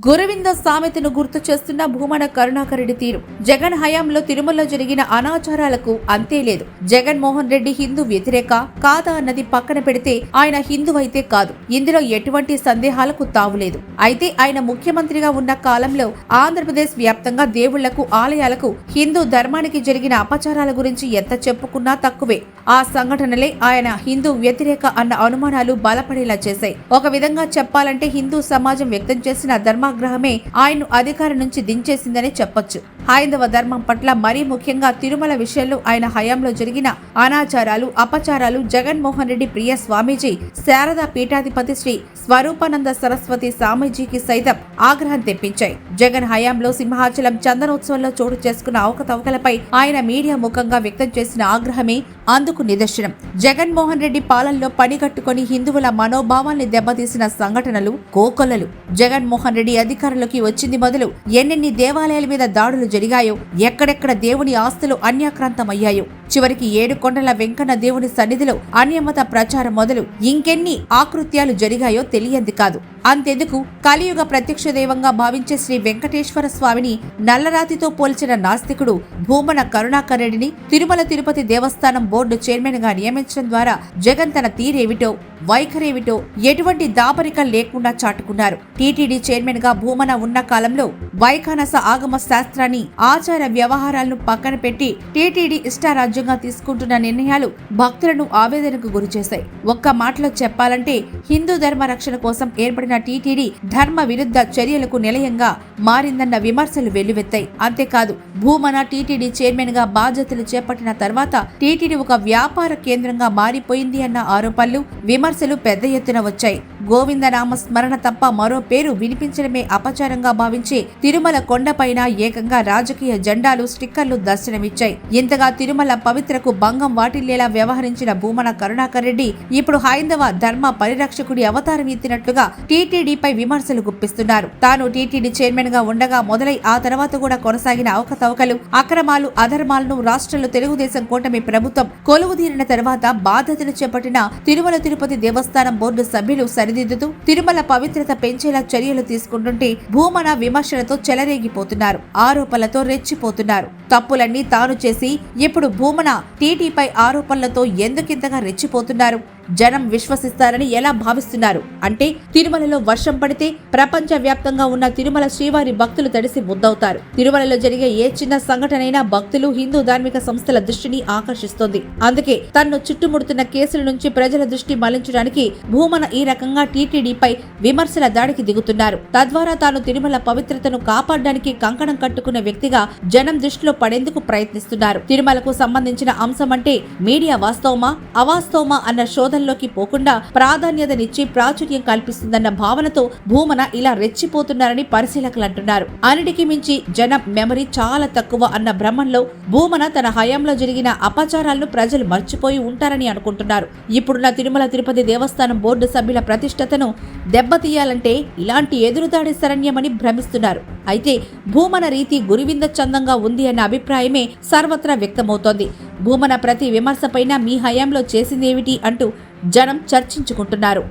గురవింద సామెతను గుర్తు చేస్తున్న భూమన కరుణాకర్ రెడ్డి తీరు. జగన్ హయాంలో తిరుమలలో జరిగిన అనాచారాలకు అంతే లేదు. జగన్మోహన్ రెడ్డి హిందూ వ్యతిరేక కాదా అన్నది పక్కన పెడితే ఆయన హిందూ అయితే కాదు. ఇందులో ఎటువంటి సందేహాలకు తావులేదు. అయితే ఆయన ముఖ్యమంత్రిగా ఉన్న కాలంలో ఆంధ్రప్రదేశ్ వ్యాప్తంగా దేవుళ్లకు, ఆలయాలకు, హిందూ ధర్మానికి జరిగిన అపచారాల గురించి ఎంత చెప్పుకున్నా తక్కువే. ఆ సంఘటనలే ఆయన హిందూ వ్యతిరేక అన్న అనుమానాలు బలపడేలా చేశాయి. ఒక విధంగా చెప్పాలంటే హిందూ సమాజం వ్యక్తం చేసిన ధర్మాగ్రహమే ఆయన్ను అధికారం నుంచి దించేసిందని చెప్పొచ్చు. హైందవ ధర్మం పట్ల మరీ ముఖ్యంగా తిరుమల విషయంలో ఆయన హయాంలో జరిగిన అనాచారాలు, అపచారాలు జగన్మోహన్ రెడ్డి ప్రియ స్వామీజీ, శారదా పీఠాధిపతి శ్రీ స్వరూపానంద సరస్వతి స్వామీజీకి సైతం ఆగ్రహం తెప్పించాయి. జగన్ హయాంలో సింహాచలం చందనోత్సవంలో చోటు చేసుకున్న అవకతవకలపై ఆయన మీడియా ముఖంగా వ్యక్తం చేసిన ఆగ్రహమే అందుకు నిదర్శనం. జగన్మోహన్ రెడ్డి పాలనలో పనిగట్టుకుని హిందువుల మనోభావాల్ని దెబ్బతీసిన సంఘటనలు కోకొల్లలు. జగన్మోహన్ రెడ్డి అధికారంలోకి వచ్చింది మొదలు ఎన్నెన్ని దేవాలయాల మీద దాడులు జరిగాయో, ఎక్కడెక్కడ దేవుని ఆస్తులు అన్యాక్రాంతమయ్యాయో, చివరికి 7 కొండల వెంకన్న దేవుని సన్నిధిలో అన్యమత ప్రచారం మొదలు ఇంకెన్ని ఆకృత్యాలు జరిగాయో తెలియంది కాదు. అంతెందుకు, కలియుగ ప్రత్యక్ష దైవంగా భావించే శ్రీ వెంకటేశ్వర స్వామిని నల్లరాతితో పోల్చిన నాస్తికుడు భూమన కరుణాకర్ రెడ్డిని తిరుమల తిరుపతి దేవస్థానం బోర్డు చైర్మన్ గా నియమించడం ద్వారా జగన్ తన తీరేమిటో, వైఖరేమిటో ఎటువంటి దాపరికం లేకుండా చాటుకున్నారు. టీటీడీ చైర్మన్ గా భూమన ఉన్న కాలంలో వైఖానస ఆగమ శాస్త్రాన్ని, ఆచార వ్యవహారాలను పక్కన పెట్టి టీటీడీ ఇష్టారాజ్యంగా తీసుకుంటున్న నిర్ణయాలు భక్తులను ఆవేదనకు గురిచేశాయి. ఒక్క మాటలో చెప్పాలంటే హిందూ ధర్మ రక్షణ కోసం ఏర్పడిన టీటీడీ ధర్మ విరుద్ధ చర్యలకు నిలయంగా మారిందన్న విమర్శలు వెల్లువెత్తాయి. అంతేకాదు, భూమన టీటీడీ చైర్మన్ గా బాధ్యతలు చేపట్టిన తర్వాత టీటీడీ ఒక వ్యాపార కేంద్రంగా మారిపోయింది అన్న ఆరోపణలు, విమర్శలు పెద్ద ఎత్తున వచ్చాయి. గోవిందనామ స్మరణ తప్ప మరో పేరు వినిపించడమే అపచారంగా భావించి తిరుమల కొండపైన ఏకంగా రాజకీయ జెండాలు, స్టిక్కర్లు దర్శనమిచ్చాయి. ఇంతగా తిరుమల పవిత్రకు భంగం వాటిల్లేలా వ్యవహరించిన భూమన కరుణాకర్ రెడ్డి ఇప్పుడు హైందవ ధర్మ పరిరక్షకుడి అవతారం ఎత్తినట్లుగా టీటీడీపై విమర్శలు గుప్పిస్తున్నారు. తాను టీటీడీ చైర్మన్ గా ఉండగా మొదలై ఆ తర్వాత కూడా కొనసాగిన అవకతవకలు, అక్రమాలు, అధర్మాలను రాష్ట్రంలో తెలుగుదేశం కూటమి ప్రభుత్వం కొలువుదీరిన తర్వాత బాధ్యతలు చేపట్టిన తిరుమల తిరుపతి దేవస్థానం బోర్డు సభ్యులు సరిదిద్దుతూ తిరుమల పవిత్రత పెంచేలా చర్యలు తీసుకుంటుంటే భూమన విమర్శలతో చెలరేగిపోతున్నారు, ఆరోపణలతో రెచ్చిపోతున్నారు. తప్పులన్నీ తాను చేసి ఇప్పుడు భూమన టీటీపై ఆరోపణలతో ఎందుకింతగా రెచ్చిపోతున్నారు? జనం విశ్వసిస్తారని ఎలా భావిస్తున్నారు? అంటే తిరుమలలో వర్షం పడితే ప్రపంచ వ్యాప్తంగా ఉన్న తిరుమల శ్రీవారి భక్తులు తడిసి ముద్దవుతారు. తిరుమలలో జరిగే ఏ చిన్న సంఘటనైనా భక్తులు, హిందూ ధార్మిక సంస్థల దృష్టిని ఆకర్షిస్తోంది. అందుకే తన్ను చుట్టుముడుతున్న కేసుల నుంచి ప్రజల దృష్టి మళ్లించడానికి భూమన ఈ రకంగా టీటీడీపై విమర్శల దాడికి దిగుతున్నారు. తద్వారా తాను తిరుమల పవిత్రతను కాపాడడానికి కంకణం కట్టుకున్న వ్యక్తిగా జనం దృష్టిలో పడేందుకు ప్రయత్నిస్తున్నారు. తిరుమలకు సంబంధించిన అంశం అంటే మీడియా వాస్తవమా, అవాస్తవమా అన్న శోధంలోకి పోకుండా ప్రాధాన్యతనిచ్చి ప్రాచుర్యం కల్పిస్తుందన్న భావనతో భూమన ఇలా రెచ్చిపోతున్నారని పరిశీలకులు అంటున్నారు. అన్నిటికీ మించి జనం మెమరీ చాలా తక్కువ అన్న భ్రమంలో భూమన తన హయాంలో జరిగిన అపచారాలను ప్రజలు మర్చిపోయి ఉంటారని అనుకుంటున్నారు. ఇప్పుడున్న తిరుమల తిరుపతి దేవస్థానం బోర్డు సభ్యుల ప్రతిష్టతను దెబ్బతీయాలంటే ఇలాంటి ఎదురుదాడి శరణ్యమని భ్రమిస్తున్నారు. అయితే భూమన రీతి గురువింద చందంగా ఉంది అన్న అభిప్రాయమే సర్వత్రా వ్యక్తమవుతోంది. భూమన ప్రతి విమర్శపైన మీ హయాంలో చేసిందేమిటి అంటూ జనం చర్చించుకుంటున్నారు.